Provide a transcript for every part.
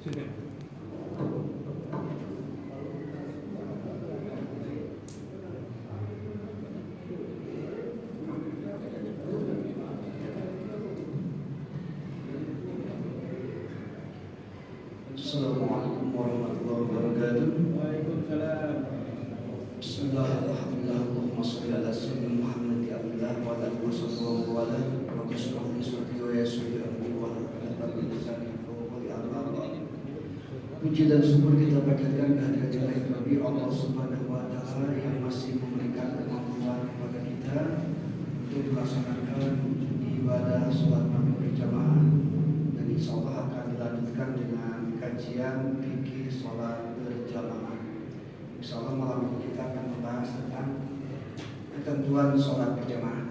Assalamualaikum warahmatullahi wabarakatuh. Waalaikumsalam. Bismillahirrahmanirrahim. Allahumma shalli ala sayyidina Muhammad ya Allah wa ala alihi wasallam wa ala rabbi shrah li sadri wa yassir li amri wa hlul 'uqdatam min lisani yafqahu qawli. Amma ba'd. Puji dan syukur kita panjatkan kehadirat ilahi Rabbi Allah Subhanahu wa taala yang masih memberikan kemampuan kepada kita untuk melaksanakan ibadah salat maghrib berjamaah, dan insyaallah akan dilanjutkan dengan kajian fikih salat berjamaah. Insyaallah malam ini kita akan membahas tentang ketentuan salat berjamaah.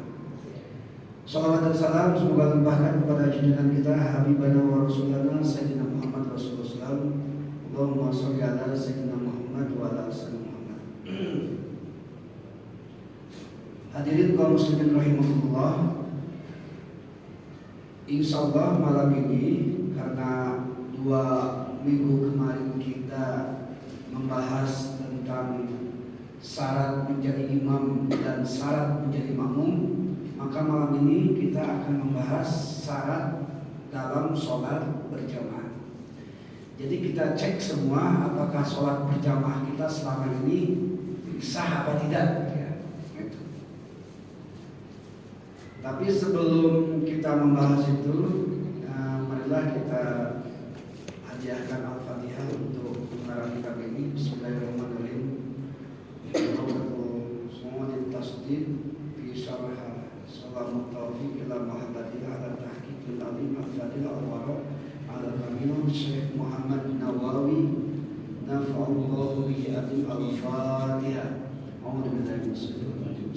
Salawat dan salam semoga limpahkan kepada junjungan kita Habibana wa Rasulana Sayyidina Muhammad Rasulullah SAW. Allahumma sholli ala Sayyidina Muhammad wa ala Sayyidina Muhammad. Hadirin kaum muslimin rahimahullah, insyaallah malam ini karena 2 minggu kemarin kita membahas tentang syarat menjadi imam dan syarat menjadi makmum, maka malam ini kita akan membahas syarat dalam sholat berjamaah. Jadi kita cek semua apakah sholat berjamaah kita selama ini sah apa tidak ya. Tapi sebelum kita membahas itu, marilah kita hadiahkan Al-Fatihah untuk pengarang kitab ini. Bismillahirrahmanirrahim. Semua ditasdid fi syarah salam taufiq ila mahabbatina ala tahqiqil alim al-fadil al-wara ala kamil Syekh Muhammad Nawawi nafa'allahu bi adim al-Fatihah. A'udzu billahi minasyaitonir rajim.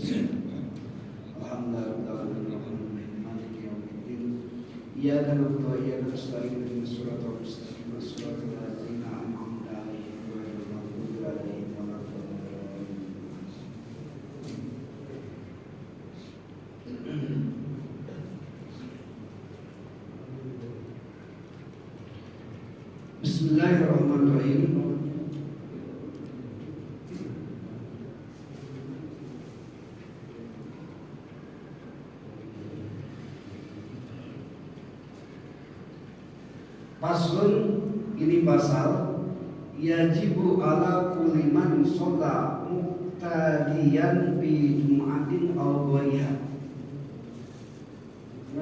Alhamdulillahirrahmanirrahim. Maliki yaumiddin. Iyyaka na'budu wa iyyaka nasta'in. Ihdinas siratal mustaqim. Shiratal ladzina an'amta 'alaihim ghairil maghdubi 'alaihim waladdallin. Bismillahirrahmanirrahim. Paslun, ini pasal yajibu ala kulli man sholla muqtadiyan bi jum'atin aw ghaiha.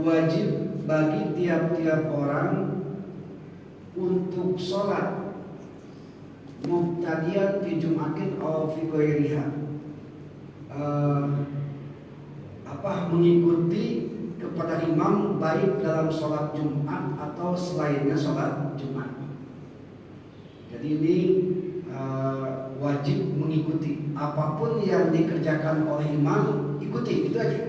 Wajib bagi tiap-tiap orang untuk sholat muqtadiyan bi jum'atin aw fi ghairiha, mengikuti kepada imam baik dalam sholat Jumat atau selainnya sholat Jumat. Jadi ini wajib mengikuti apapun yang dikerjakan oleh imam, ikuti, itu aja.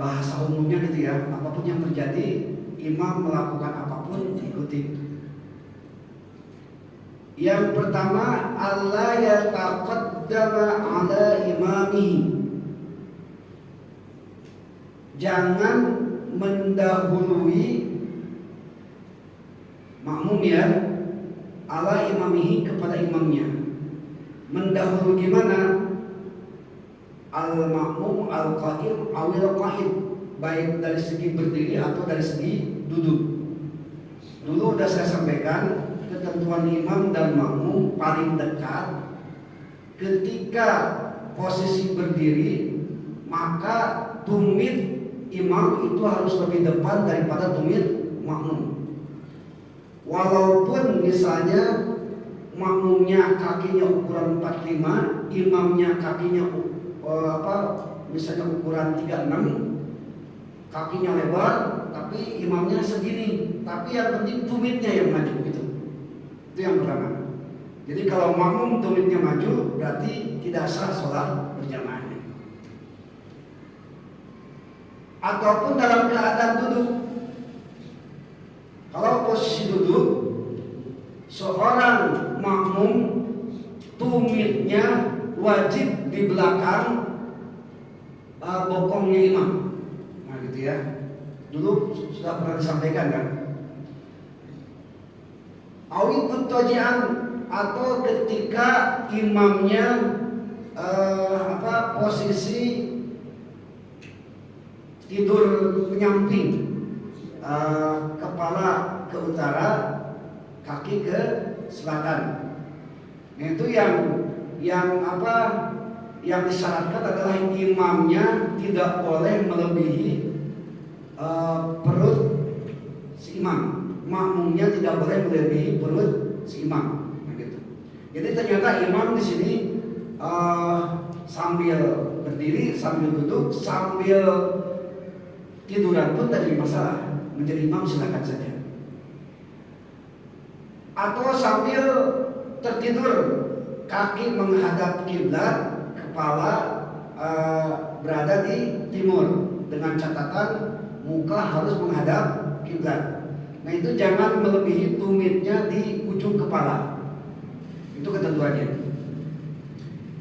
Bahasa umumnya gitu ya, apapun yang terjadi imam melakukan apapun ikuti. Yang pertama, alla yataqaddama ala imamihi, jangan mendahului makmum ya, ala imamihi, kepada imamnya. Mendahului gimana? Al-makmum al-qaim awil qa'id, baik dari segi berdiri atau dari segi duduk. Dulu udah saya sampaikan ketentuan imam dan makmum paling dekat ketika posisi berdiri, maka tumit imam itu harus lebih depan daripada tumit makmum. Walaupun misalnya makmumnya kakinya ukuran 45, imamnya kakinya misalnya ukuran 36, kakinya lebar, tapi imamnya segini, tapi yang penting tumitnya yang maju gitu. Itu yang pertama. Jadi kalau makmum tumitnya maju, berarti tidak sah sholat berjamaahnya. Ataupun dalam keadaan duduk. Kalau posisi duduk, seorang makmum tumitnya wajib di belakang bokongnya imam. Nah gitu ya. Dulu sudah pernah disampaikan kan. Awit mutajian atau ketika imamnya posisi tidur menyamping, kepala ke utara, kaki ke selatan. Nah, itu yang disyaratkan adalah imamnya tidak boleh melebihi perut si imam. Makmumnya tidak boleh melebihi perut si imam. Nah, gitu. Jadi ternyata imam di sini sambil berdiri, sambil duduk, sambil tiduran pun tak jadi masalah. Menjadi imam silakan saja. Atau sambil tertidur, kaki menghadap kiblat, kepala berada di timur, dengan catatan muka harus menghadap kiblat. Nah, itu jangan melebihi tumitnya di ujung kepala. Itu ketentuannya.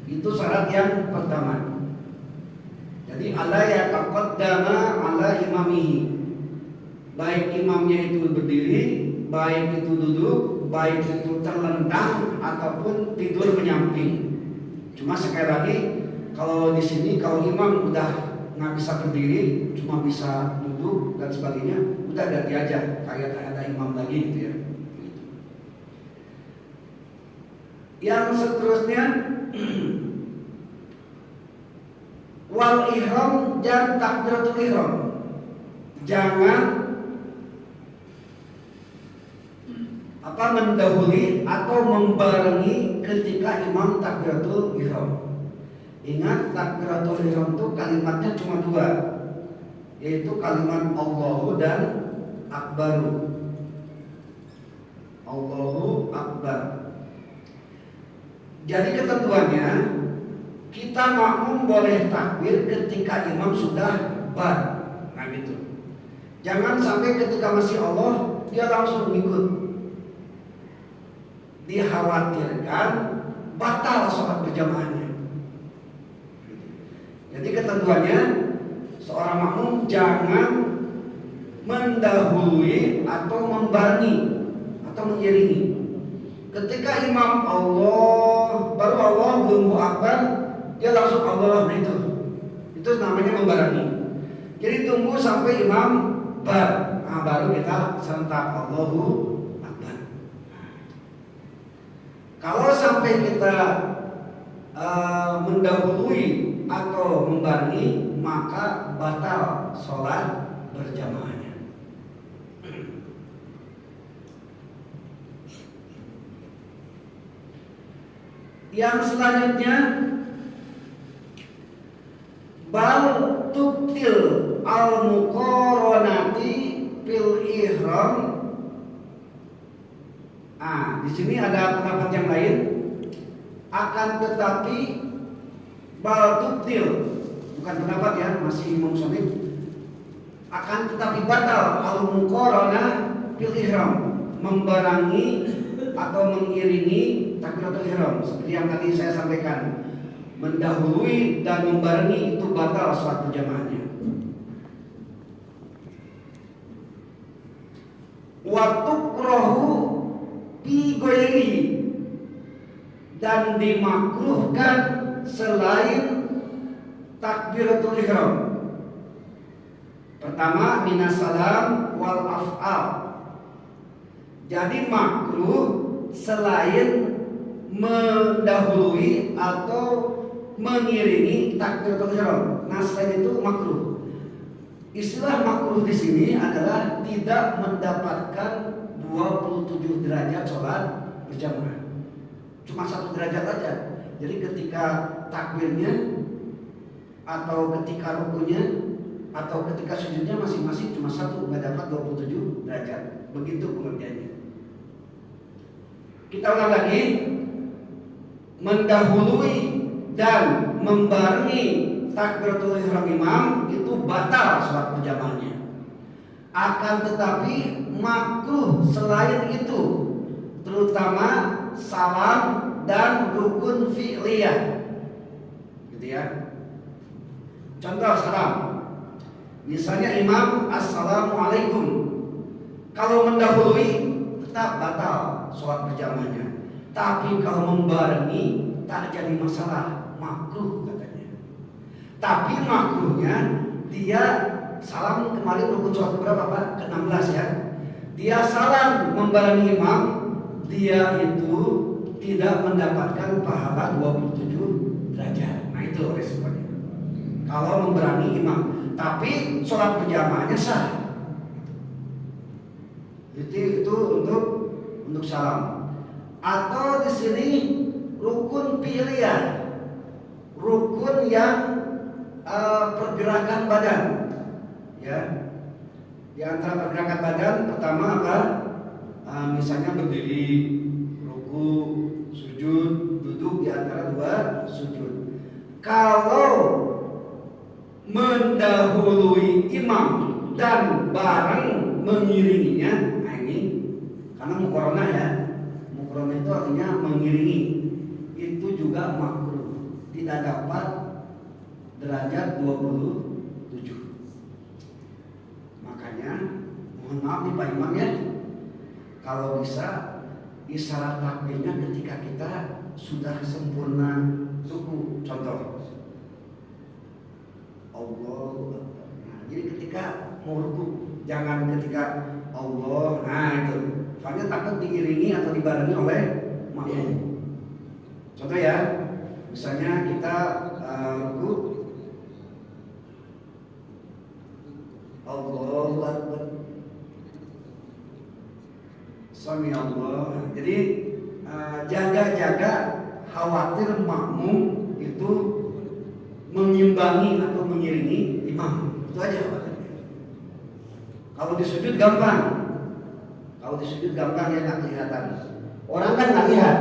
Itu syarat yang pertama. Jadi alla yataqaddama ala imamihi. Baik imamnya itu berdiri, baik itu duduk, baik itu terlentang ataupun tidur menyamping. Cuma sekali lagi, kalau di sini kalau imam udah nggak bisa berdiri, cuma bisa duduk dan sebagainya, udah ganti aja, kayak ada imam lagi gitu ya. Yang seterusnya wal ihram dan takbiratul ihram. Jangan mendahului atau membarengi ketika imam takbiratul ihram. Ingat, takbiratul ihram itu kalimatnya cuma dua, yaitu kalimat Allahu dan Akbaru. Allahu Akbar. Jadi ketentuannya, kita makmum boleh takbir ketika imam sudah bar. Nah, gitu. Jangan sampai ketika masih Allah dia langsung ikut. Dikhawatirkan batal sholat berjamaahnya. Jadi ketentuannya, seorang makmum jangan mendahului atau membarengi atau mengiringi. Ketika imam Allah, baru Allah belum Akbar, dia langsung Allah. Nah, itu namanya membarengi. Jadi tunggu sampai imam bar, nah, baru kita serentak Allahu Akbar. Kalau sampai kita mendahului atau membarengi, maka batal sholat berjamaahnya. Yang selanjutnya, bal tubtil al muqaranati fil ihram. Di sini ada pendapat yang lain. Akan tetapi bal tubtil, bukan pendapat ya, masih Imam Syafi'i. Akan tetapi batal al muqaranah fil ihram, membarengi atau mengiringi takbiratul ihram. Seperti yang tadi saya sampaikan, mendahului dan membarengi itu batal sholat berjamaahnya. Wa tukrahu fi ghairihi, dan dimakruhkan selain takbiratul ihram. Pertama, minas salam wal af'al. Jadi makruh selain mendahului atau mengiringi takbiratul ihram. Nah, selain itu makruh. Istilah makruh di sini adalah tidak mendapatkan 27 derajat sholat berjamaah. Cuma 1 derajat aja. Jadi ketika takbirnya atau ketika rukunya atau ketika sujudnya masing-masing cuma 1, nggak dapat 27 derajat. Begitu pengertiannya. Kita ulang lagi, mendahului dan membarengi takbiratul ihram imam itu batal sholat berjamaahnya. Akan tetapi makruh selain itu, terutama salam dan rukun fi'liyah, gitu ya. Contoh salam, misalnya imam assalamualaikum, kalau mendahului tetap batal sholat berjamaahnya. Tapi kalau membarengi tak jadi masalah, makruh katanya. Tapi makruhnya dia salam kemarin rukun sholat berapa Pak? Ke-16 ya. Dia salam membarengi imam, dia itu tidak mendapatkan pahala 27 derajat. Nah itu resikonya. Kalau membarengi imam, tapi sholat berjamaahnya sah. Itu untuk salam. Atau di sini rukun pilihan, rukun yang pergerakan badan, ya. Di antara pergerakan badan pertama apa? Misalnya berdiri, ruku, sujud, duduk di antara dua sujud. Kalau mendahului imam dan bareng mengiringinya, nah ini karena mukorona ya, mukorona itu artinya mengiringi, itu juga makruh, tidak dapat derajat 27. Makanya mohon maaf nih Pak Imam ya, kalau bisa isyarat takbirnya ketika kita sudah sempurna ruku, contoh Allah. Nah, jadi ketika mau ruku jangan ketika Allah, nah itu soalnya takut diiringi atau dibarengi oleh makmum. Contoh ya, misalnya kita ruku, Allahu Akbar, Sami Allah. Jadi jaga-jaga khawatir makmum itu mengimbangi atau mengiringi imam. Itu aja. Kalau di sujud gampang. Kalau di sujud gampang ya, nggak kelihatan. Orang kan nggak lihat.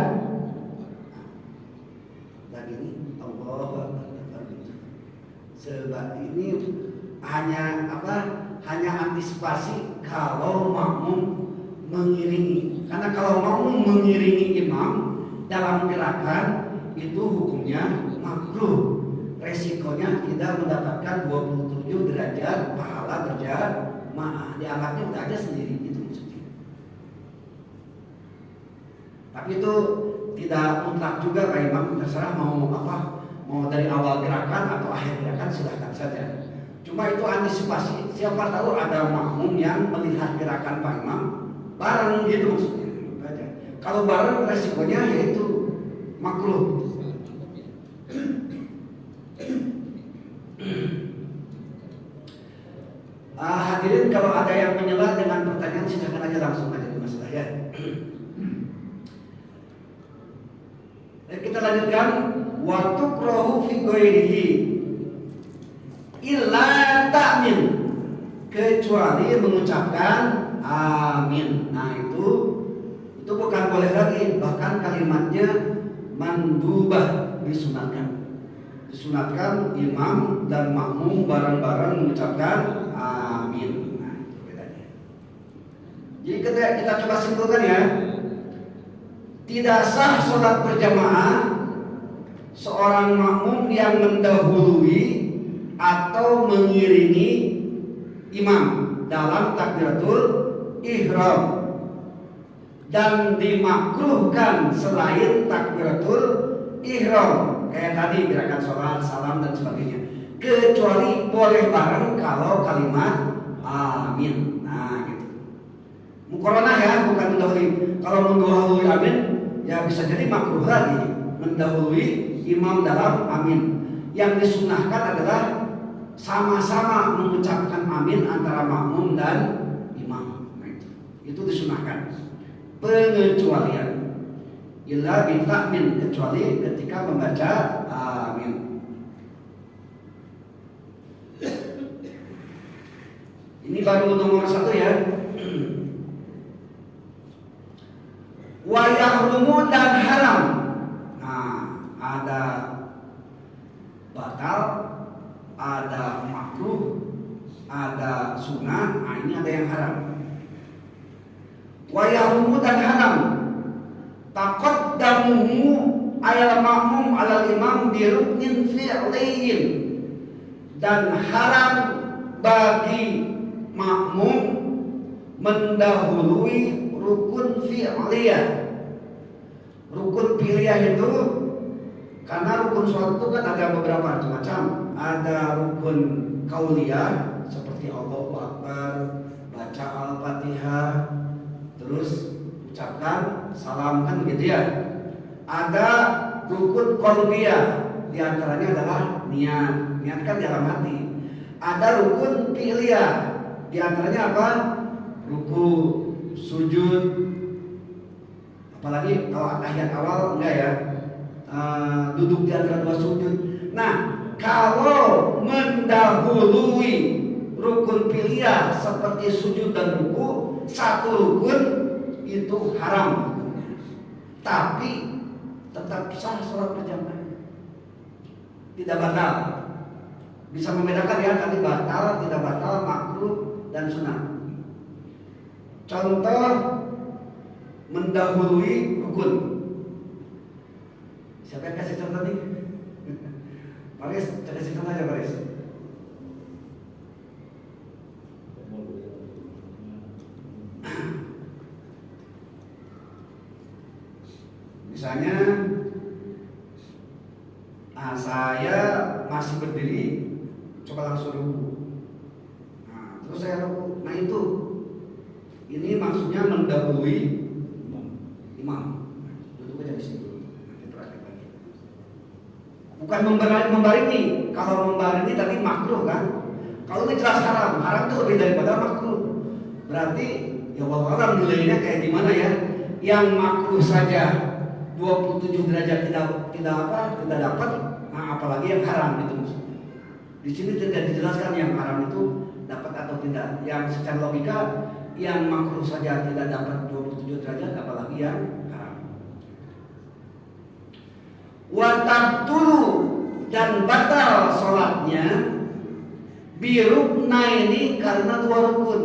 Lagi ini Allah gitu. Sebab ini hanya apa? Hanya antisipasi kalau makmum mengiringi. Karena kalau makmum mengiringi imam dalam gerakan itu hukumnya makruh. Resikonya tidak mendapatkan 27 derajat pahala berjamaah. Dianggapnya udah aja sendiri, itu maksudnya. Tapi itu tidak mutlak juga Pak Imam, terserah mau apa, mau dari awal gerakan atau akhir gerakan silahkan saja. Cuma itu antisipasi, siapa tahu ada makmum yang melihat gerakan Pak Imam bareng gitu maksudnya. Kalau bareng resikonya yaitu makruh. Hadirin, kalau ada yang menyela dengan pertanyaan silakan aja langsung aja di masalah ya. Kita lanjutkan, wa tukrahu fi ghairihi illa ta'min, kecuali mengucapkan amin. Nah itu bukan boleh lagi, bahkan kalimatnya mandubah, disunatkan imam dan makmum bareng-bareng mengucapkan amin. Nah, itu bedanya. Jadi kita coba simpulkan ya. Tidak sah sholat berjamaah seorang makmum yang mendahului atau mengiringi imam dalam takbiratul ihram, dan dimakruhkan selain takbiratul ihram kayak tadi gerakan sholat, salam dan sebagainya, kecuali boleh bareng kalau kalimat amin. Nah gitu. Mukorona ya, bukan mendahului. Kalau mendahului amin ya bisa jadi makruh lagi mendahului imam dalam amin. Yang disunahkan adalah sama-sama mengucapkan amin antara makmum dan imam. Nah itu disunahkan. Pengecualian illa bitakmin, kecuali ketika membaca amin. Ini baru nomor 1 ya. Wa yahrumu, dan haram. Nah, ada batal, ada makruh, ada sunnah. Nah, ini ada yang haram. Wa yahrumu, dan haram taqaddamuhu ayal makmum alal imam bi ruknin fi'liyin, dan haram bagi makmum mendahului rukun fi'liyah. Rukun fi'liyah itu karena rukun sholat itu kan ada beberapa macam. Ada rukun qauliyah seperti Allahu Akbar, baca Al-Fatihah, terus ucapkan salam kan begitu ya. Ada rukun qalbiyah, di antaranya adalah niat. Niat kan dalam hati. Ada rukun fi'liyah, di antaranya apa? Ruku, sujud. Apalagi kalau tahiyat awal enggak ya. Duduk di antara dua sujud. Nah, kalau mendahului rukun fi'liyah seperti sujud dan ruku, satu rukun itu haram. Tapi tetap sah sholat berjamaah, tidak batal. Bisa membedakan ya tadi batal, tidak batal, makruh dan sunat. Contoh mendahului rukun. Siapa yang kasih contoh nih? Paris, kasih contoh aja Paris. Misalnya saya masih berdiri, coba langsung ruku. Nah, terus saya ruku. Nah itu, ini maksudnya mendahului imam. Duduk aja di situ. Nanti praktek lagi. Bukan membaringi. Kalau membaringi tadi makruh kan. Kalau ini jelas haram. Haram itu lebih daripada makruh. Berarti ya wallahu nilainya kayak gimana ya? Yang makruh saja 27 derajat tidak dapat, nah apalagi yang haram itu maksudnya. Di sini tidak dijelaskan yang haram itu dapat atau tidak. Yang secara logika yang makruh saja tidak dapat 27 derajat, apalagi yang haram. Wa tabtulu, dan batal sholatnya biruknaini, karena dua rukun.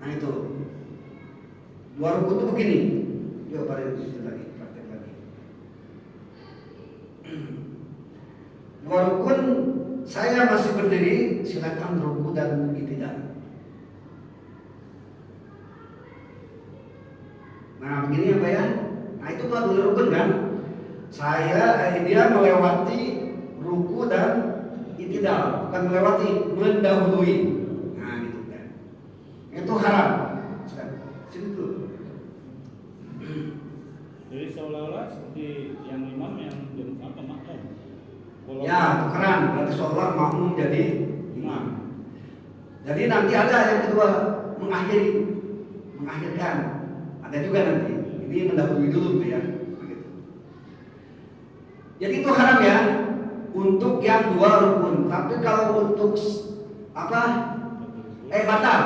Nah itu dua rukun itu begini. Coba pada itu lagi. Dua rukun, saya masih berdiri, silakan ruku dan i'tidal. Nah begini ya Pak ya. Nah itu dua rukun kan. Dia melewati ruku dan i'tidal, bukan melewati, mendahului. Nah gitu kan. Itu haram. Sini dulu. Jadi seolah-olah seperti yang imam yang makmum. Ya, tukeran. Berarti seolah makmum jadi imam. Jadi nanti ada yang kedua, mengakhirkan. Ada juga nanti. Ini mendahului dulu ya. Begitu. Jadi itu haram ya untuk yang dua rukun. Tapi kalau untuk batal.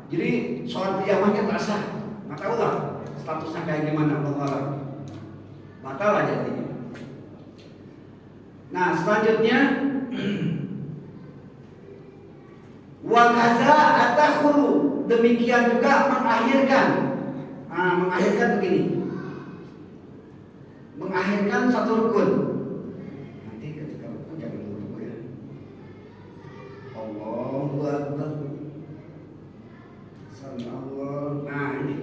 Jadi sholat berjamaahnya tak sah. Nggak tahu lah statusnya kayak gimana, Allah. Batal aja intinya. Nah selanjutnya wakaza atakhuru, demikian juga mengakhirkan. Nah, mengakhirkan begini, mengakhirkan satu rukun. Nanti ketika rukun jangan dulu ya. Allahu Akbar. Allah. Nah ini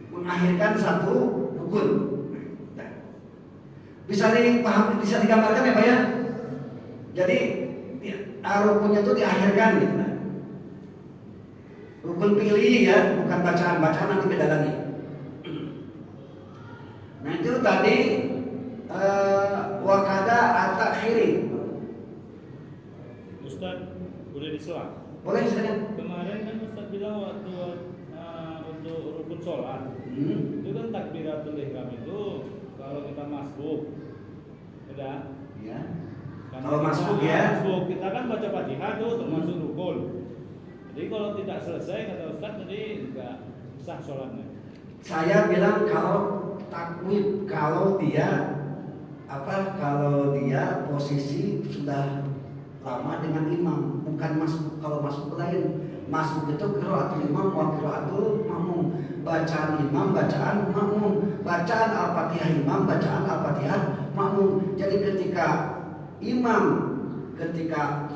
mengakhirkan satu rukun. Bisa dipahami, bisa digambarkan ya Pak ya. Jadi rukunnya itu diakhirkan gitu kan. Rukun pilih ya, bukan bacaan nanti beda lagi. Nah itu tadi wakada atakhiri. Ustaz, boleh disela? Boleh silakan. Kemarin kan Ustaz bilang waktu untuk rukun sholat, itu kan takbiratul ihram itu kalau kita masbuk, udah? Ya. Kalau masbuk ya. Masbuk kita kan baca Fatihah tuh termasuk rukun. Jadi kalau tidak selesai kata Ustaz tadi enggak sah sholatnya. Saya bilang kalau takwib, kalau dia posisi sudah lama dengan imam, bukan masbuk. Kalau masbuk lain. Masbuk itu qiraatul imam wa qiraatul makmum. Bacaan imam, bacaan makmum. Bacaan Al-Fatihah imam, bacaan Al-Fatihah makmum. Jadi ketika imam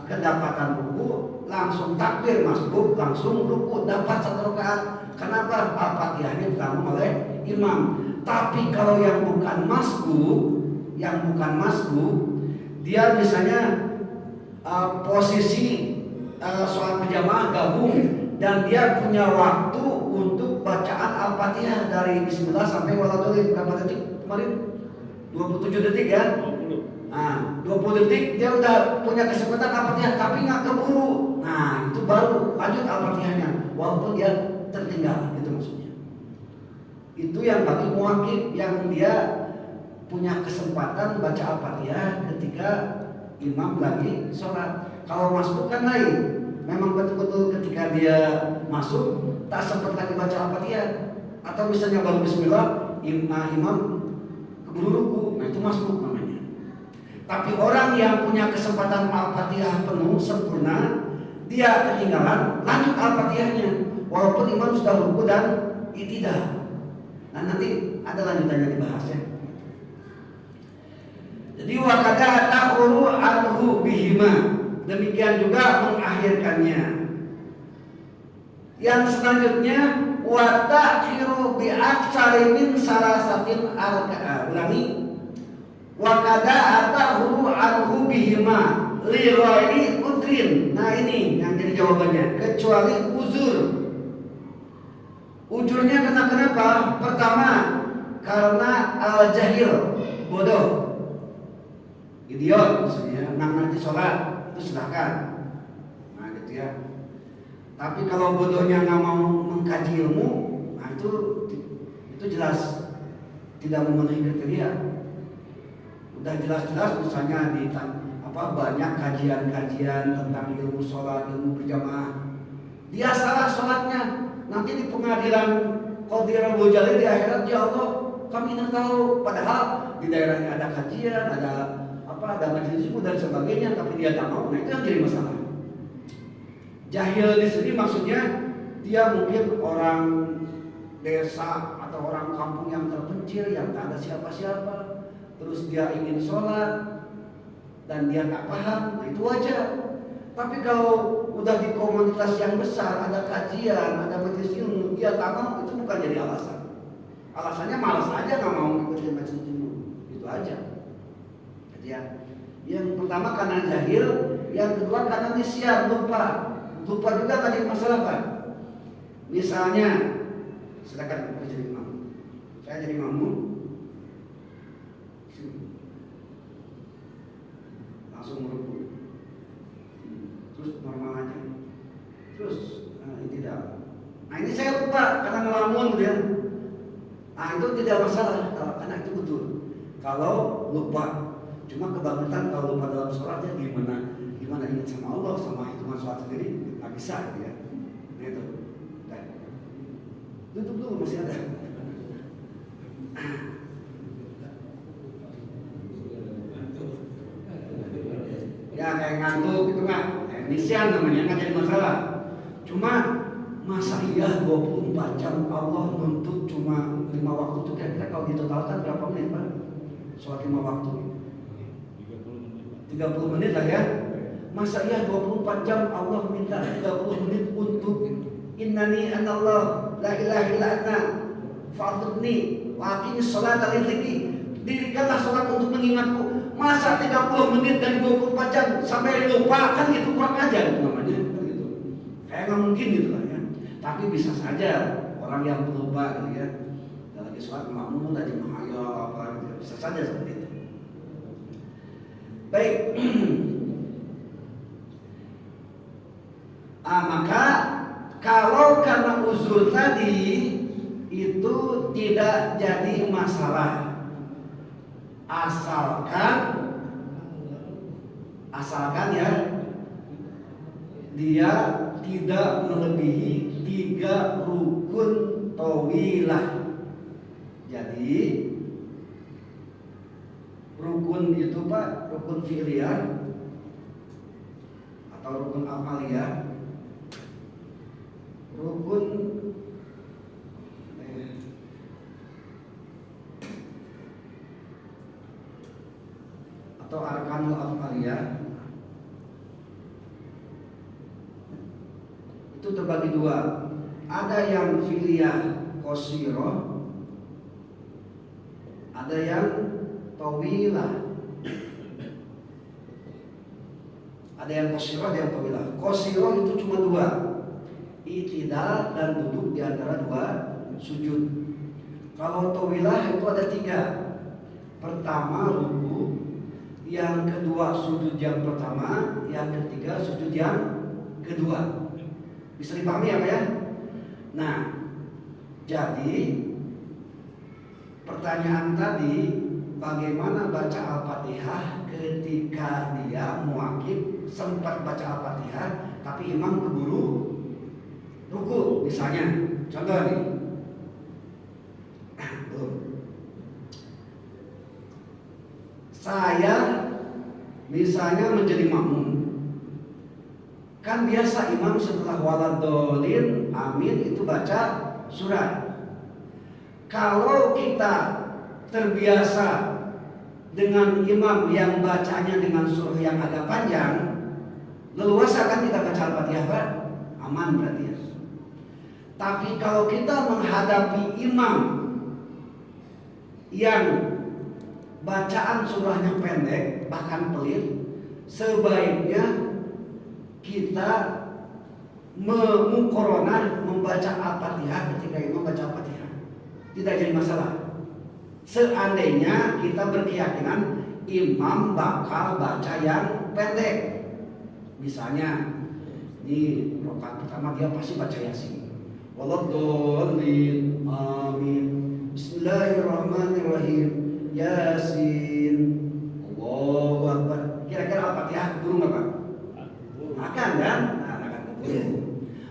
kedapatan ruku, langsung takbir masbuk, langsung ruku, dapat 1 rakaat. Kenapa? Al-Fatihahnya ditanggung oleh imam. Tapi kalau yang bukan masbuk, dia misalnya posisi sholat berjamaah gabung dan dia punya waktu untuk bacaan Al-Fatihah dari Bismillah sampai waladhdallin. Berapa detik kemarin? 27 detik ya. 20 detik dia udah punya kesempatan Al-Fatihah tapi nggak keburu. Nah itu baru lanjut Al-Fatihahnya walaupun dia tertinggal, itu maksudnya. Itu yang bagi muwakib yang dia punya kesempatan baca Al-Fatihah ketika imam lagi sholat. Kalau masuk kan lain, memang betul-betul ketika dia masuk tak sempat lagi baca Al-Fatihah, atau misalnya baru Bismillah imam keburu ruku, nah itu masuk namanya. Tapi orang yang punya kesempatan Al-Fatihah penuh sempurna, dia ketinggalan, lanjut Al-Fatihahnya walaupun imam sudah ruku dan i'tidal. Nah nanti ada lanjutannya dibahas ya. Jadi wakada takhuru anhu bihima, demikian juga mengakhirkannya. Yang selanjutnya wa ta'khiru bi aktsari min salasatin arka'a. Ulangi. Wakada takhuru anhu bihima li ghairi udrin. Nah ini yang jadi jawabannya, kecuali uzur. Ujurnya kenapa? Pertama, karena al-jahil, bodoh. Idiot maksudnya, nggak ngerti sholat, itu silakan. Nah gitu ya. Tapi kalau bodohnya nggak mau mengkaji ilmu, nah itu jelas tidak memenuhi kriteria. Udah jelas-jelas misalnya di banyak kajian-kajian tentang ilmu sholat, ilmu berjamaah, dia salah sholatnya, nanti di pengadilan Qadir Al-Jalil di akhirat, ya Allah kami tidak tahu, padahal di daerahnya ada kajian, ada majelis ilmu dan sebagainya, tapi dia tak mau. Nah itu yang jadi masalah. Jahil di sini maksudnya dia mungkin orang desa atau orang kampung yang terpencil, yang tak ada siapa-siapa, terus dia ingin sholat dan dia tak paham, nah itu wajar. Tapi kalau udah di komunitas yang besar, ada kajian, ada majelis ilmu, dia tak mau, itu bukan jadi alasan. Alasannya malas aja, nggak mau ikutin majelis ilmu, itu aja. Ya. Yang pertama karena jahil, yang kedua karena nisyan, lupa juga nggak jadi masalah Pak. Misalnya, silakan jadi imam, saya jadi makmum, langsung meruku, terus normal aja, terus tidak. Nah ini saya lupa karena ngelamun gitu ya. Nah itu tidak masalah karena itu betul. Kalau lupa. Cuma kebangetan kalau lupa dalam sholatnya gimana ingat sama Allah, sama hitungan sholat sendiri nggak bisa gitu ya. Nah itu, tutup dulu masih ada. Ya kayak ngantuk gitu nggak, nisyan namanya, nggak jadi masalah. Cuma masa iya 24 jam Allah nuntut cuma 5 waktu itu, kira-kira kalau ditotalkan berapa menit Pak? Sholat 5 waktu 30 menit lah ya. Masa iya 24 jam Allah minta 30 menit untuk innani anallah la ilaha illa ana fa'budni wa aqimis sholata li dzikri, dirikanlah sholat untuk mengingatku. Masa 30 menit dari 24 jam sampai lupa, kan itu kurang ajar itu namanya kan gitu. Kayak nggak mungkin gitu lah ya. Tapi bisa saja orang yang lupa gitu ya, lagi sholat makmum tadi mahayal apa gitu, bisa saja seperti itu. Baik. Maka kalau karena uzur tadi itu tidak jadi masalah, asalkan ya dia tidak melebihi 3 rukun tawilah. Jadi rukun itu Pak, rukun fi'liyah atau rukun amaliyah, rukun atau arkanul amaliyah itu terbagi dua. Ada yang filia qasirah, ada yang tawilah. Ada yang qasirah, ada yang tawilah. Qasirah itu cuma dua, i'tidal dan duduk di antara dua sujud. Kalau tawilah itu ada tiga. Pertama ruku, yang kedua sujud yang pertama, yang ketiga sujud yang kedua. Bisa dipahami ya Pak ya? Nah, jadi pertanyaan tadi, bagaimana baca Al-Fatihah ketika dia muakib sempat baca Al-Fatihah tapi imam keburu ruku misalnya. Contoh nih. Saya misalnya menjadi makmum. Kan biasa imam setelah waladhdallin amin itu baca surat. Kalau kita terbiasa dengan imam yang bacanya dengan surah yang agak panjang, leluasa kan kita baca Al-Fatihah, Pak? Aman berarti ya. Tapi kalau kita menghadapi imam yang bacaan surahnya pendek bahkan pelit, sebaiknya kita mukorona membaca Al-Fatihah ketika imam baca Al-Fatihah. Tidak jadi masalah. Seandainya kita berkeyakinan imam bakal baca yang pendek. Misalnya di rakaat pertama dia pasti baca Yasin. Waladhdallin amin. Bismillahirrahmanirrahim. Yasin. Allahu Akbar. Kira-kira Al-Fatihah guru enggak, Pak? Akan kan? Nah, akan keburu.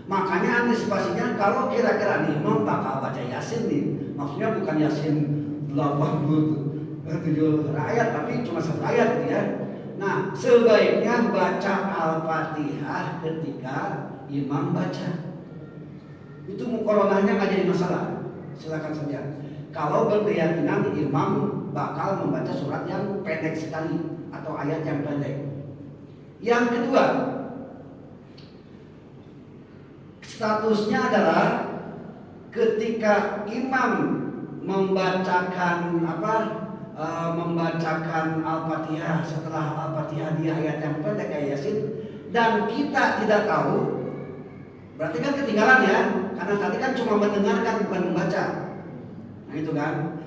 Makanya antisipasinya kalau kira-kira nih imam bakal baca Yasin nih, maksudnya bukan Yasin 87 ayat tapi cuma satu ayat gitu ya. Nah, sebaiknya baca Al-Fatihah ketika imam baca. Itu mukoronahnya nggak jadi masalah. Silakan saja. Kalau berkeyakinan imam bakal membaca surat yang pendek sekali atau ayat yang pendek. Yang kedua, statusnya adalah ketika imam membacakan membacakan Al-Fatihah, setelah Al-Fatihah di ayat yang pendek kayak Yasin, dan kita tidak tahu, berarti kan ketinggalan ya, karena tadi kan cuma mendengarkan bukan membaca. Nah itu kan,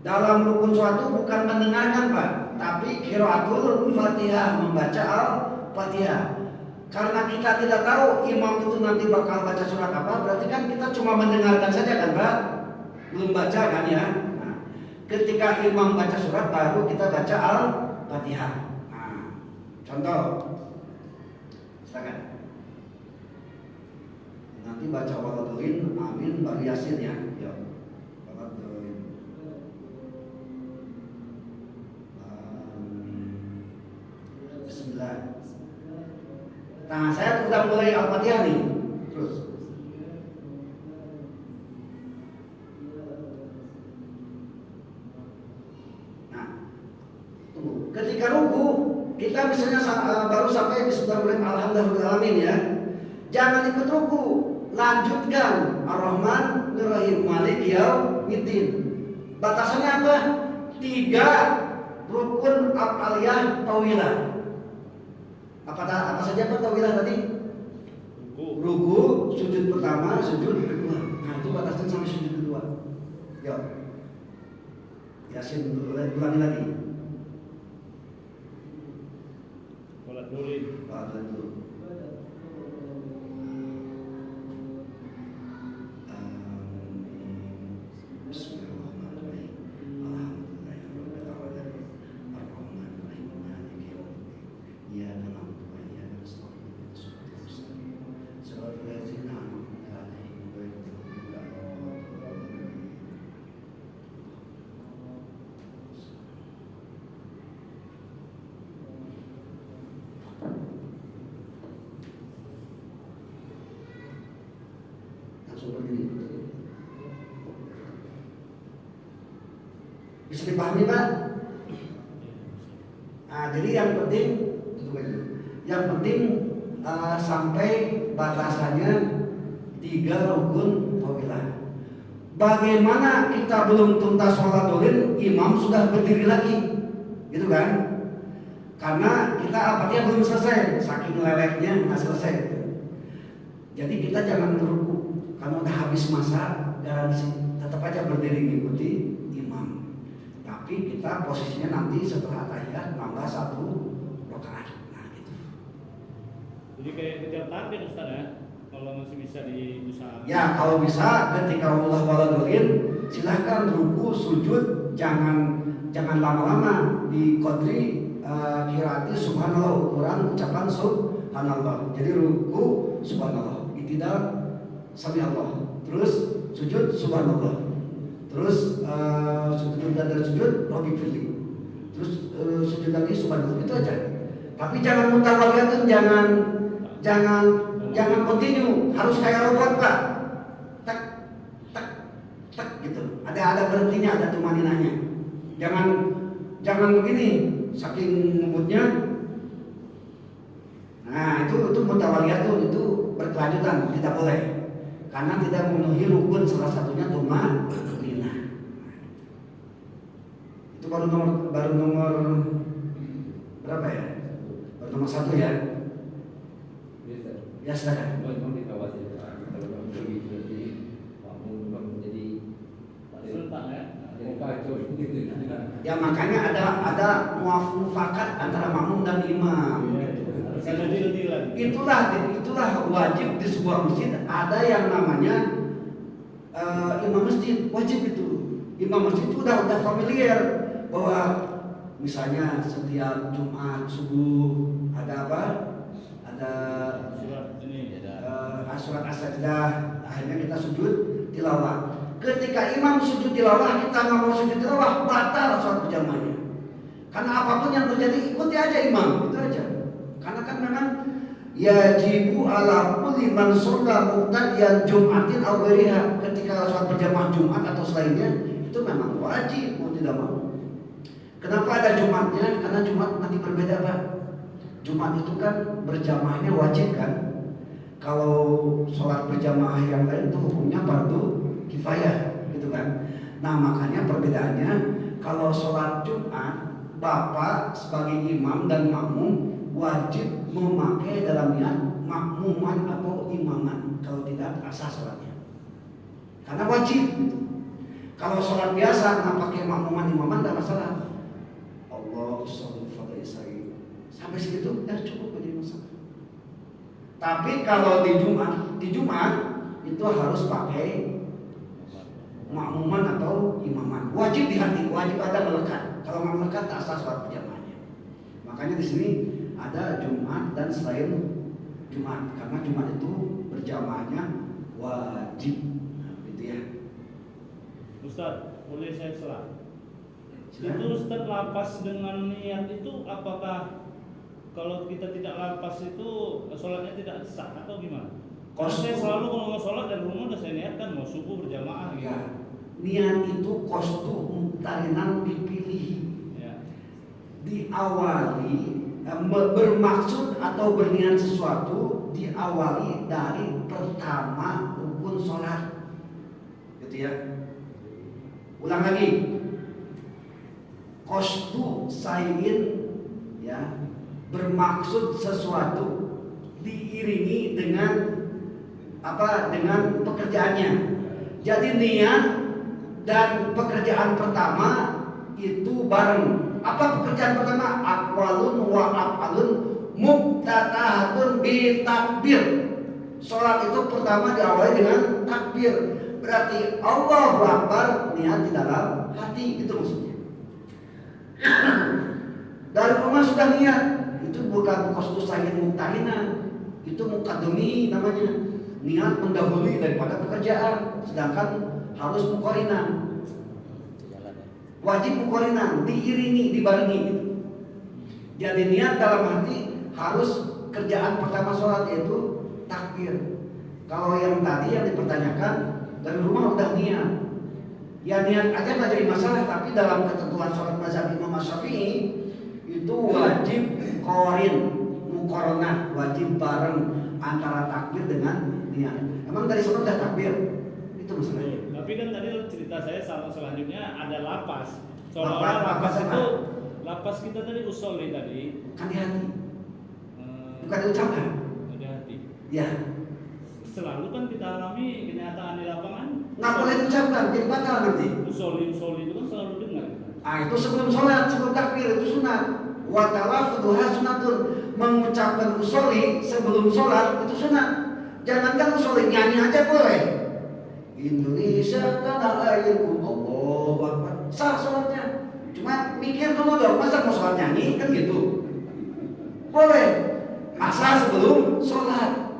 dalam rukun suatu bukan mendengarkan Pak, tapi qiraatul Fatihah, membaca Al-Fatihah. Karena kita tidak tahu imam itu nanti bakal baca surat apa, berarti kan kita cuma mendengarkan saja kan Pak, belum baca kan ya. Nah, ketika imam baca surat baru kita baca Al-Fatihah. Nah, contoh, silakan. Nanti baca waladhdallin amin baru Yasin ya. Yuk. Waladhdallin amin. Bismillah. Nah, saya sudah mulai Al-Fatihah nih. Terus. Nah, tunggu. Ketika ruku, kita misalnya baru sampai Bismillahirrahmanirrahim ya. Jangan ikut ruku, lanjutkan Ar-Rahman Ar-Rahim Malik Yaumiddin. Batasannya apa? 3 rukun af'aliyah tawilah. Apa saja Pak tawilah tadi? Ruku, sujud pertama, sujud kedua. Nah itu batasan sampai sujud kedua. Yuk, Yasin ulangi lagi. Waladhdallin. Seperti ini. Bisa dipahami Pak? Nah, jadi yang penting sampai batasannya 3 rukun tawilah. Bagaimana kita belum tuntas sholat dolen, imam sudah berdiri lagi, gitu kan? Karena kita apatnya belum selesai, saking leleknya nggak selesai. Jadi kita jangan meruku, kalau udah habis masa garansi tetap aja berdiri mengikuti imam. Tapi kita posisinya nanti setelah tahiyat nambah 1 rakaat. Nah gitu. Jadi kayak kejar target Ustaz ya, kalau masih bisa diusahakan. Ya kalau bisa ketika Allah waladolin silahkan ruku sujud jangan lama-lama di qadri qiraati subhanallah, ukuran ucapan subhanallah. Jadi ruku subhanallah, itidal sami Allah, terus sujud subhanallah, terus sujud dan sujud Rabbi firli, terus sujud lagi subhanallah, itu aja. Tapi jangan mutawaliyatun, jangan continue, harus kayak robot Pak. Tak tak tak gitu. Ada berhentinya, ada tumaninanya. Jangan begini, saking ngebutnya. Nah, itu mutawaliyatun, itu berkelanjutan, tidak boleh. Karena tidak memenuhi rukun, salah satunya tumaninah. Itu baru nomor berapa ya? Baru nomor 1 ya. Ya silakan. Memang dikhawatirkan kalau kamu berarti kamu menjadi Serentak ya. kacau gitu. Ya makanya ada mufakat antara makmum dan imam. Harus ada deal-dealan. Itulah wajib di sebuah masjid ada yang namanya imam masjid, wajib itu. Imam masjid itu udah familiar bahwa misalnya setiap Jumat subuh ada apa? Ada Surat ini surat as-sajdah, akhirnya kita sujud tilawah. Ketika imam sujud tilawah, kita nggak mau sujud tilawah, batal sholat berjamaahnya. Karena apapun yang terjadi ikuti aja imam, itu aja. Karena kan memang yajibu ala kulli man shalla muqtadiyan Jumatin aw ghairiha. Ketika sholat berjamaah Jumat atau selainnya itu memang wajib mau tidak mau. Kenapa ada Jumatnya? Karena Jumat nanti berbeda Pak. Jumat itu kan berjamaahnya wajib kan. Kalau sholat berjamaah yang lain itu hukumnya fardu kifayah gitu kan. Nah makanya perbedaannya kalau sholat Jumat Bapak sebagai imam dan makmum wajib memakai dalam niat makmuman atau imaman. Kalau tidak sah sholatnya. Karena wajib gitu. Kalau sholat biasa nggak pakai makmuman imaman tidak masalah. Allah sampai segitu ya cukup jadi masalah. Tapi kalau di Jumat itu harus pakai makmuman atau imaman. Wajib di hati, wajib ada melekat. Kalau nggak melekat tak sah sholat berjamaahnya. Makanya di sini ada Jumat dan selain Jumat, karena Jumat itu berjamaahnya wajib. Nah, gitu ya. Ustaz, boleh saya salah? Silakan. Itu Ustaz lapas dengan niat itu apakah kalau kita tidak lapas itu sholatnya tidak sah atau gimana? Saya selalu kalau mau sholat dari rumah udah saya niatkan mau subuh berjamaah gitu. Ya, niat itu kostu muktarinan dipilih. Ya. Diawali bermaksud atau berniat sesuatu diawali dari pertama rukun sholat. Gitu ya. Ulang lagi. Kostu sayin ya, bermaksud sesuatu diiringi dengan apa? Dengan pekerjaannya. Jadi niat dan pekerjaan pertama itu bareng. Apa pekerjaan pertama? Aqwalun wa af'alun muftatahatun bi takbir. Salat itu pertama diawali dengan takbir. Berarti Allahu Akbar, niat di dalam hati, itu maksudnya. Dari rumah sudah niat, itu bukan kostus sayin muktahina, itu mukadumi namanya, niat mendahului daripada pekerjaan, sedangkan harus mukorinan, wajib mukorinan, diiringi, dibarengi gitu. Jadi niat dalam hati harus kerjaan pertama sholat yaitu takbir. Kalau yang tadi yang dipertanyakan dari rumah udah niat, ya niat aja nggak jadi masalah, tapi dalam ketentuan sholat mazhab Imam Syafi'i itu wajib korin mukoronah, wajib bareng antara takbir dengan niat. Emang dari sana udah takbir? Itu masalahnya. Tapi kan tadi cerita saya selanjutnya ada lapas. Lapas Seolah-olah lapas apa? itu lapas kita tadi usoli tadi. Kan di hati, bukan diucapkan. Di hati. Ya, Selalu kan kita alami kenyataan di lapangan. nggak boleh diucapkan, jadi batal nanti. Usoli itu kan selalu dengar. Itu sebelum sholat, sebelum takbir itu sunat. Wa talaffuzuha sunatun. Mengucapkan usoli sebelum sholat itu sunat. Jangankan usoli, nyanyi aja boleh. Indonesia tanah airku, Allahu Akbar. Sah sholatnya. Cuma mikir dulu dong, masa mau sholat nyanyi kan gitu. Boleh. Asal sebelum sholat.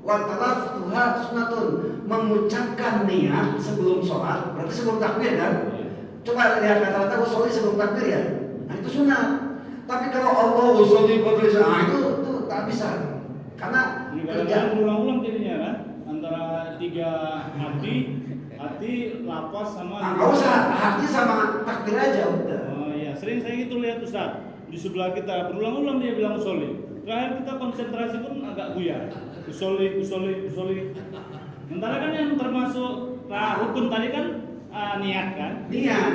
Wa talaffuzuha sunatun. Mengucapkan niat sebelum sholat, berarti sebelum takbir kan? Coba lihat kata-kata usoli sebelum takbir ya. Nah itu sunat. Tapi kalau Allah usoli itu tak bisa. Karena kerja berulang-ulang jadinya kan antara tiga hati lapas sama. nggak usah hati sama takbir aja udah. Oh iya, sering saya gitu lihat Ustaz. Di sebelah kita berulang-ulang dia bilang usoli. Terakhir kita konsentrasi pun agak buyar. Usoli. Sementara kan yang termasuk rukun tadi kan niat kan? Niat.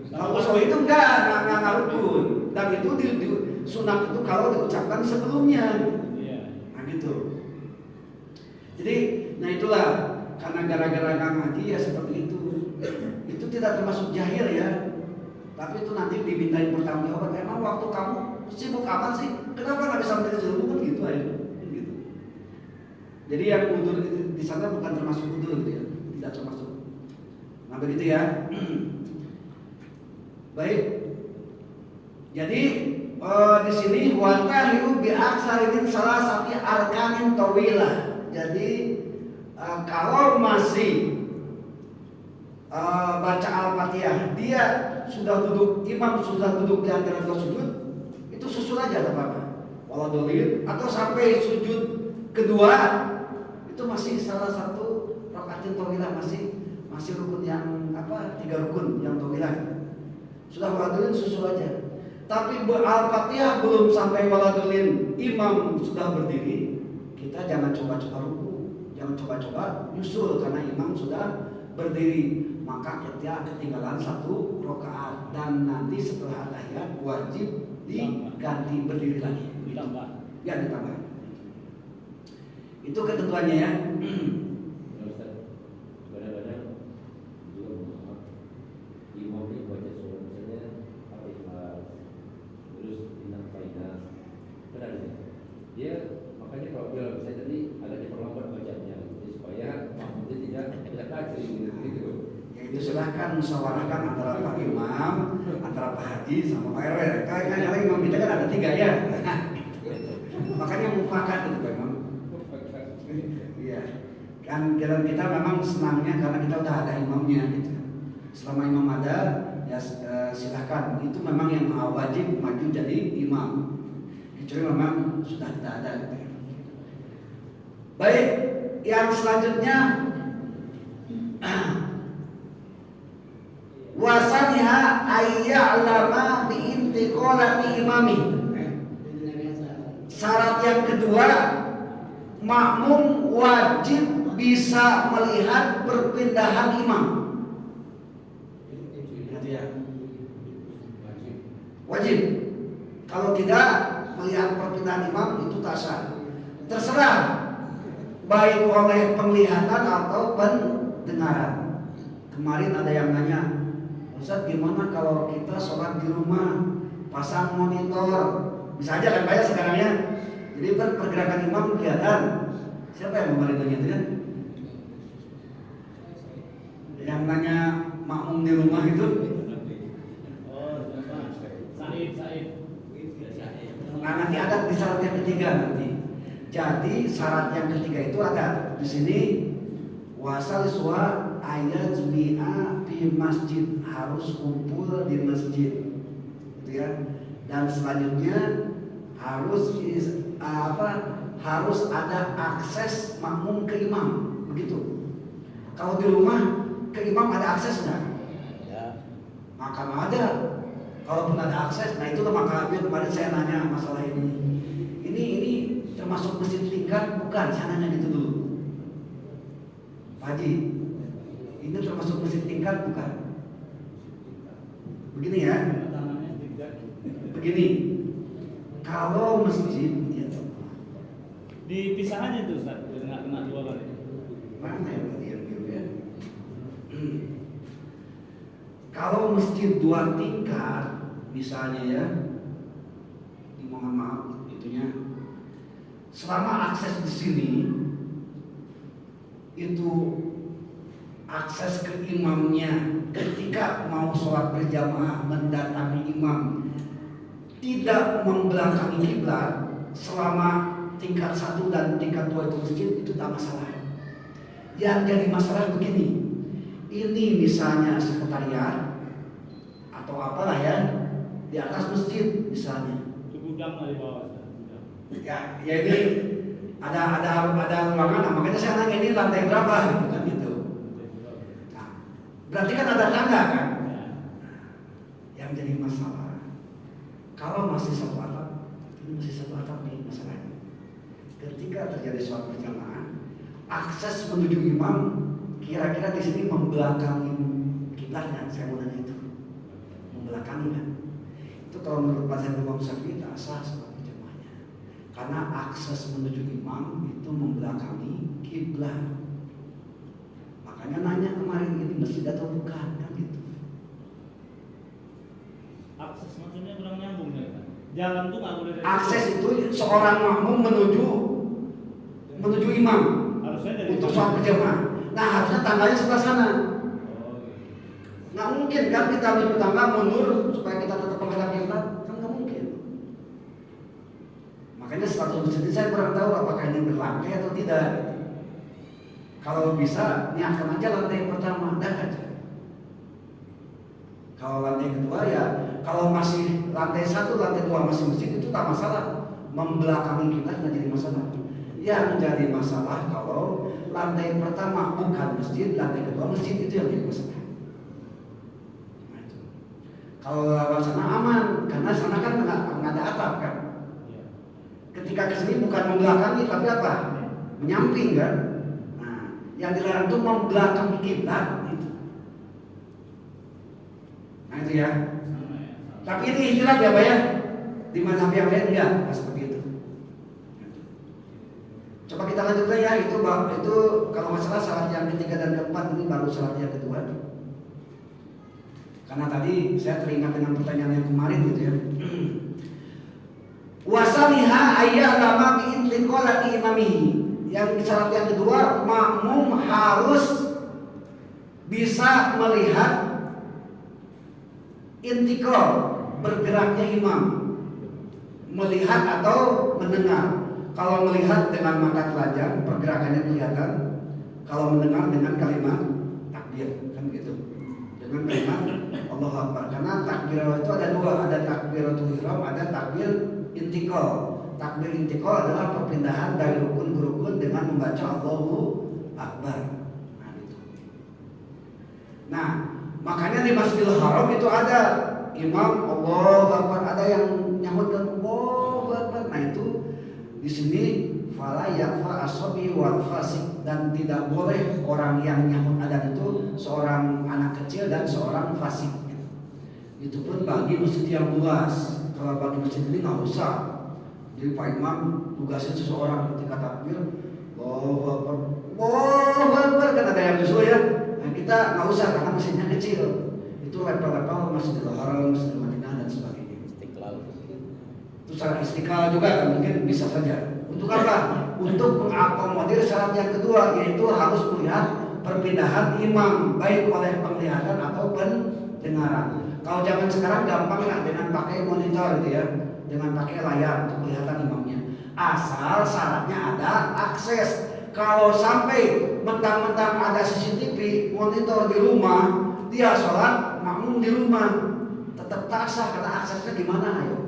Kalau usoli itu enggak rukun. Dan itu di sunat itu kalau diucapkan sebelumnya. Iya. Nah gitu. Jadi, nah itulah karena gara-gara nggak ngaji ya seperti itu. Itu tidak termasuk jahil ya. Tapi itu nanti dimintain pertanggungjawaban. Emang waktu kamu sibuk apa sih? Kenapa nggak bisa menjadi ilmu kan gitu aja. Gitu. Jadi yang udur di sana bukan termasuk udur gitu ya. Tidak termasuk. Nah begitu ya. Baik. Jadi di sini watahiu bi aksarin salah satu arkanin tawilah. Jadi kalau masih baca Al-Fatihah, dia sudah duduk, imam sudah duduk di antara dua sujud, itu susul aja tak apa-apa. Waladolin atau sampai sujud kedua itu masih salah satu rakaatin tawilah, masih rukun yang tiga rukun yang tawilah. Sudah waladolin susul aja. Tapi Al-Fatihah belum sampai waladolin, imam sudah berdiri, kita jangan coba-coba ruku, jangan coba-coba nyusul karena imam sudah berdiri. Maka kita ketinggalan satu rakaat dan nanti setelah tahiyat wajib diganti berdiri lagi. Ditambah. Ya ditambah. Itu ketentuannya ya. Kadang-kadang juga imam ini baca surah misalnya Al-Ikhlas, terus Inna Faida, kan ada dia makanya kalau dia misalnya tadi ada diperlambat bacanya, jadi supaya makmumnya tidak kacau gitu. Ya itu silahkan musyawarahkan antara Pak Imam, antara Pak Haji sama Pak RW. Kan imam kita kan ada tiga ya. Makanya mufakat itu Pak Imam. Iya. Kan kita memang senangnya karena kita udah ada imamnya gitu. Selama imam ada ya silahkan. Itu memang yang wajib maju jadi imam. Kecuali memang sudah tidak ada gitu. Baik, yang selanjutnya wasaniha ayya'lama biintiqalati imami. Syarat yang kedua, makmum wajib bisa melihat perpindahan imam. Wajib. Kalau tidak melihat perpindahan imam itu tak sah. Terserah baik oleh penglihatan atau pendengaran. Kemarin ada yang nanya, Ustaz gimana kalau kita sholat di rumah pasang monitor? Bisa aja kan banyak sekarang ya. Jadi pergerakan imam kelihatan. Siapa yang kemarin nanya itu ya? Yang nanya makmum di rumah itu? Said. Nah nanti ada di syarat yang ketiga nanti. Jadi syarat yang ketiga itu ada di sini wasal suwa ayat jami'a di masjid, harus kumpul di masjid, gitu ya. Dan selanjutnya harus harus ada akses makmum ke imam, begitu. Kalau di rumah ke imam ada akses nggak? Ya. Maka nggak ada. Kalaupun ada akses, nah itu maka kemarin saya nanya masalah ini termasuk masjid tingkat? Bukan, sananya gitu dulu. Pak Haji, ini termasuk masjid tingkat bukan? Begini ya, begini. Kalau masjid ya, dipisah aja tuh Ustaz, biar nggak kena 2 kali. mana ya tadi yang biru ya? Kalau masjid 2 tingkat, misalnya ya, mohon maaf itunya, selama akses di sini itu akses ke imamnya ketika mau sholat berjamaah mendatangi imam tidak membelakangi kiblat selama tingkat 1 dan tingkat 2 itu masjid, itu tak masalah. Yang jadi masalah begini, ini misalnya sekretariat atau apalah ya di atas masjid misalnya, Gudang lah di bawah. ya ini ada ruangan, nah, makanya saya nanya ini lantai berapa gitu kan gitu. Nah, berarti kan ada tangga kan. Nah, yang jadi masalah kalau masih satu atap, ini masih satu atap nih masalahnya. Ketika terjadi suatu berjamaah, akses menuju imam kira-kira di sini membelakangi kiblatnya, saya mau nanya itu, membelakangi kan? Itu kalau menurut mazhab Imam Syafi'i tak sah sholat berjamaahnya, karena akses menuju imam itu membelakangi kiblat. Makanya nanya kemarin, ini masjid atau bukan kan gitu. Akses maksudnya kurang nyambung ya kan? Jalan tuh nggak boleh dari Akses itu seorang makmum menuju imam harusnya dari untuk sholat berjamaah. Nah harusnya tangganya sebelah sana. Nggak mungkin kan kita menuju tangga mundur supaya kita tetap menghadap kiblat, kan nggak mungkin. Makanya status masjid ini saya kurang tahu apakah ini berlantai atau tidak. Kalau bisa niatkan aja lantai pertama, dah aja. Kalau lantai kedua ya, kalau masih lantai 1, lantai 2 masih masjid itu tak masalah. Membelakangi kiblat nggak jadi masalah. Yang menjadi masalah kalau lantai pertama bukan masjid, lantai kedua masjid, itu yang jadi masalah. Kalau lewat sana aman, karena sana kan nggak ada atap kan. Ketika kesini bukan membelakangi, tapi apa? Menyamping kan. Nah, yang dilarang itu membelakangi kiblat itu. Nah itu ya. Tapi ini istilah ya Pak ya. Di mazhab yang lain enggak, nggak seperti itu. Coba kita lanjutkan ya, itu kalau masalah syarat yang ketiga dan keempat, ini baru syarat yang kedua. Karena tadi saya teringat dengan pertanyaan yang kemarin gitu ya. Wasaliha ayah lama biintiqalati imamihi. Yang syarat yang kedua, makmum harus bisa melihat intiqal, bergeraknya imam. Melihat atau mendengar. Kalau melihat dengan mata telanjang, pergerakannya kelihatan. Kalau mendengar dengan kalimat takbir, kan gitu. Dengan kalimat Allahu Akbar. Karena takbir itu ada 2, ada takbiratul ihram, ada takbir intiqal. Takbir intiqal adalah perpindahan dari rukun ke rukun dengan membaca Allahu Akbar. Nah, gitu. Nah, makanya di Masjidil Haram itu ada imam Allahu Akbar, ada yang nyahutkan Allahu Akbar. Nah, itu di sini fala yakfa asabi wal fasik, dan tidak boleh orang yang nyahut adzan itu seorang anak kecil dan seorang fasik. Itu pun bagi masjid yang luas. Kalau bagi masjid ini nggak usah. Jadi Pak Imam tugasin seseorang ketika takbir, Allahu Akbar, Allahu Akbar, kan ada yang justru ya. Nah kita nggak usah karena masjidnya kecil. Itu level-level Masjidil Haram, Masjidil Madinah dan sebagainya. Istiqlal. Itu syarat istiqlal juga kan mungkin bisa saja. Untuk apa? Untuk mengakomodir syarat yang kedua, yaitu harus melihat perpindahan imam baik oleh penglihatan atau pendengaran. Kalau zaman sekarang gampang lah dengan pakai monitor gitu ya, dengan pakai layar untuk kelihatan imamnya. Asal syaratnya ada akses. Kalau sampai mentang-mentang ada CCTV monitor di rumah, dia sholat makmum di rumah, tetap tak sah karena aksesnya gimana ayo?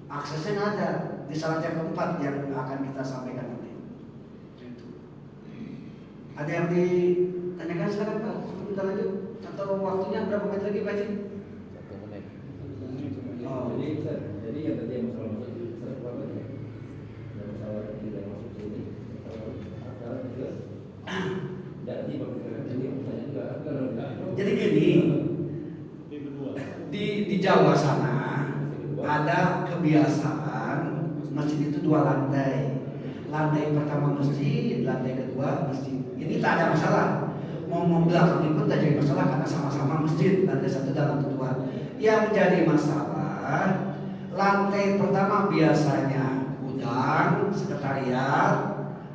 Aksesnya nggak ada. Di syarat yang keempat yang akan kita sampaikan nanti. Ada yang ditanyakan sekarang Pak? Kita lanjut atau waktunya berapa menit lagi Pak? 1 menit. Oh. Jadi yang tadi yang masalah masuk syarat berapa ya? pesawat tidak masuk sini, akan juga tidak diperkirakan jadi misalnya juga kalau Jadi gini, Yang kedua. di Jawa sana ada kebiasaan masjid itu 2 lantai. Lantai pertama masjid, lantai kedua masjid. Ini tak ada masalah. Mau belakang pun tak jadi masalah karena sama-sama masjid, lantai 1 dan lantai 2. Yang menjadi masalah, lantai pertama biasanya gudang, sekretariat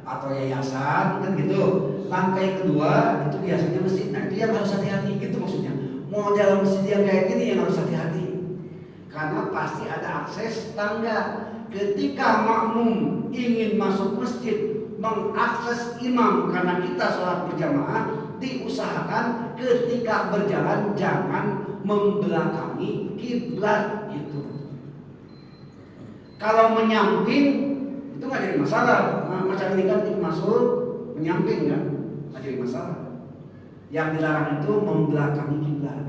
atau yayasan kan gitu. Lantai kedua itu biasanya masjid. Nah, itu yang harus hati-hati gitu maksudnya. Mau dalam masjid yang kayak gini yang harus hati-hati. Karena pasti ada akses tangga. Ketika makmum ingin masuk masjid mengakses imam karena kita sholat berjamaah, diusahakan ketika berjalan jangan membelakangi kiblat itu. Kalau menyamping itu nggak jadi masalah. Nah, macam ini kan itu masuk menyamping kan, nggak jadi masalah. Yang dilarang itu membelakangi kiblat.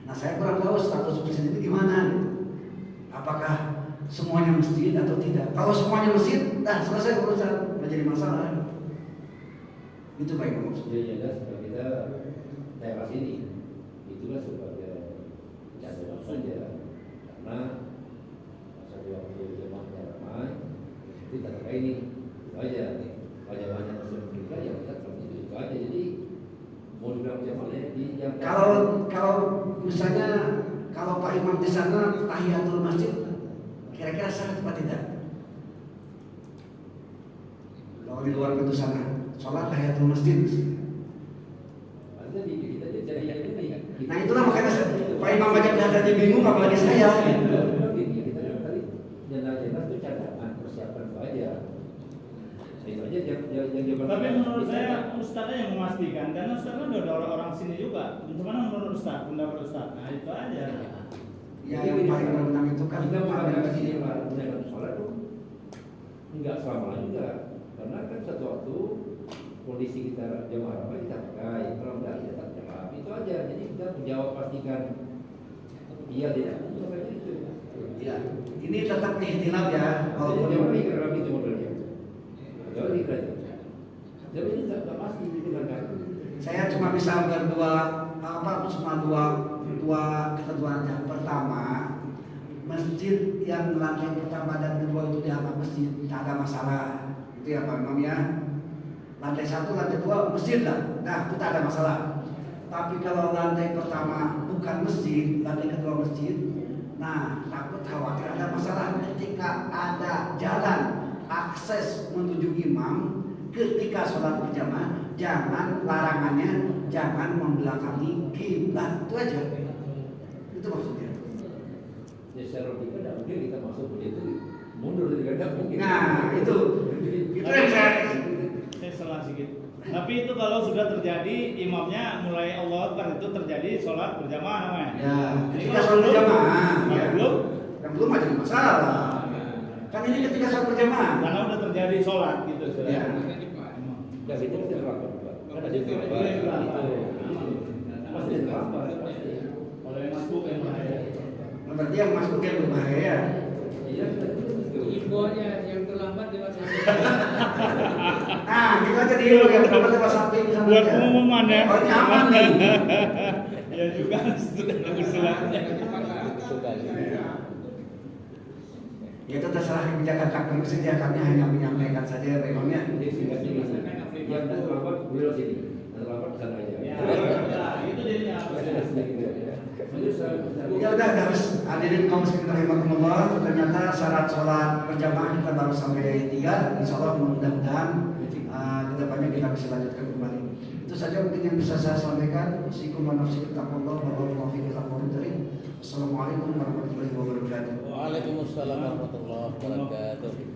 Nah, saya kurang tahu status masjid itu gimana gitu. Apakah semuanya masjid atau tidak? Kalau semuanya masjid, dah selesai urusan, nggak jadi masalah. Itu Pak Imam. ya jelas kalau kita daerah sini itulah sebagai catatan saja karena masa waktu jemaahnya ramai kita terkait ini itu aja wajah-wajah masuk kita ya kita seperti itu aja jadi mau dibilang jemaahnya di yang Kalau misalnya kalau Pak Imam di sana tahiyatul masjid, kira-kira sah atau tidak? Kalau di luar pintu sana, sholat tahiyatul masjid. artinya di kita jadi ini Nah itulah makanya Pak Imam banyak jadi bingung apalagi saya. kita tadi jelas-jelas itu cadangan persiapan itu aja itu aja yang Tapi menurut saya Ustadznya yang memastikan karena Ustadz kan udah ada orang sini juga. Gimana menurut Ustadz, pendapat Ustadz? Nah itu aja. Ya yang paling berwenang itu kan kita Pak bukan Imam. sini menggunakan sholat tuh enggak selama juga karena kan satu waktu kondisi kita jemaah ramai kita pakai kalau enggak kita tak jawab itu aja jadi kita menjawab pastikan iya tidak itu saja itu Ya, ini tetap ihtilaf ya. walaupun Walaupun jawab ini karena itu modelnya jawab ini kan jadi ini tak pasti itu kan saya cuma bisa cuma dua ketentuan. Yang pertama, masjid yang lantai pertama dan kedua itu dianggap masjid, tak ada masalah. Itu ya Pak Imam ya. Lantai 1, lantai 2 masjid lah. Nah, itu tak ada masalah. Tapi kalau lantai pertama bukan masjid, lantai kedua masjid, nah takut khawatir ada masalah ketika ada jalan akses menuju imam ketika sholat berjamaah. Jangan larangannya jangan membelakangi kiblat, itu aja. Itu maksudnya. ya secara logika tidak mungkin kita masuk begitu mundur dari ganda mungkin Nah, itu yang saya salah sedikit. Tapi itu kalau sudah terjadi imamnya mulai Allah Akbar itu terjadi sholat berjamaah namanya. ya Jadi ketika kalau sholat berjamaah kalau ya. belum, Yang belum ada masalah. Kan ini ketika sholat berjamaah. karena udah terjadi sholat gitu. Ya. dan itu tidak terlambat kan ada yang terlambat itu pasti terlambat pasti Kalau yang masuk yang bahaya. Nah, berarti yang masuk yang berbahaya. iya itu Ibunya yang terlambat lewat samping. Nah, kita jadi yang pertama lewat samping sama Buat aja. pengumuman ya. Oh, ini aman nih. Ya juga sudah usulannya. Ya itu terserah kebijakan takmir saja, kami hanya menyampaikan saja Pak Imam ya. jadi singkat yang terlambat boleh lewat sini yang terlambat ke sana aja Ya, itu jadinya apa Ya udah harus hadirin kaum muslimin rahimakumullah. Ternyata syarat sholat berjamaah kita baru sampai 3. Insyaallah mudah-mudahan kedepannya kita bisa lanjutkan kembali. Itu saja mungkin yang bisa saya sampaikan. Usikum wa nafsi bittaqwallah wa taufiq ila Assalamualaikum warahmatullahi wabarakatuh. Waalaikumsalam warahmatullahi wabarakatuh.